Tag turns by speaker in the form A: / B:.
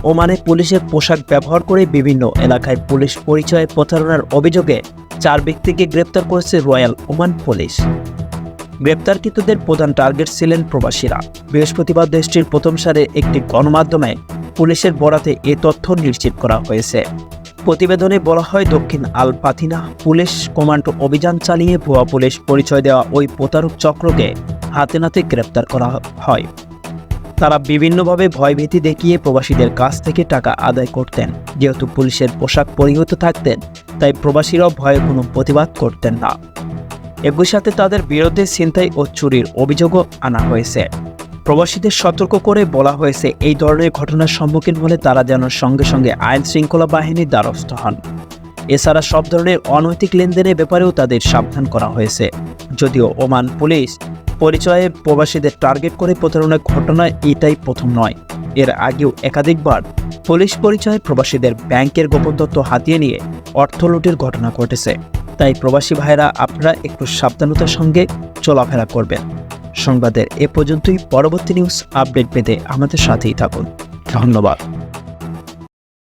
A: ওমানে পুলিশের পোশাক ব্যবহার করে বিভিন্ন এলাকায় পুলিশ পরিচয়ে প্রতারণার অভিযোগে 4 ব্যক্তিকে গ্রেপ্তার করেছে রয়্যাল ওমান পুলিশ। গ্রেপ্তারকৃতদের প্রধান টার্গেট ছিলেন প্রবাসীরা। বৃহস্পতিবার দেশটির প্রথম সারে একটি গণমাধ্যমে পুলিশের বরাতে এ তথ্য নিশ্চিত করা হয়েছে। প্রতিবেদনে বলা হয়, দক্ষিণ আল পাথিনা পুলিশ কমান্ডো অভিযান চালিয়ে ভুয়া পুলিশ পরিচয় দেওয়া ওই প্রতারক চক্রকে হাতে নাতে গ্রেপ্তার করা হয়। তারা বিভিন্নভাবে ভয়ভীতি দেখিয়ে প্রবাসীদের কাছ থেকে টাকা আদায় করতেন। যেহেতু পুলিশের পোশাক পরিহিত থাকতেন, তাই প্রবাসীরাও ভয়ে কোনো প্রতিবাদ করতেন না। একই সাথে তাদের বিরুদ্ধে ছিনতাই ও চুরির অভিযোগও আনা হয়েছে। প্রবাসীদের সতর্ক করে বলা হয়েছে, এই ধরনের ঘটনার সম্মুখীন হলে তারা যেন সঙ্গে সঙ্গে আইন শৃঙ্খলা বাহিনীর দ্বারস্থ হন। এছাড়া সব ধরনের অনৈতিক লেনদেনের ব্যাপারেও তাদের সাবধান করা হয়েছে। যদিও ওমান পুলিশ পরিচয়ে প্রবাসীদের টার্গেট করে প্রতারণার ঘটনা এটাই প্রথম নয়। এর আগেও একাধিকবার পুলিশ পরিচয়ে প্রবাসীদের ব্যাংকের গোপন তথ্য হাতিয়ে নিয়ে অর্থ লুটের ঘটনা ঘটেছে। তাই প্রবাসী ভাইরা আপনারা একটু সাবধানতার সঙ্গে চলাফেরা করবেন। সংবাদের এ পর্যন্তই। পরবর্তী নিউজ আপডেট পেতে আমাদের সাথেই থাকুন। ধন্যবাদ।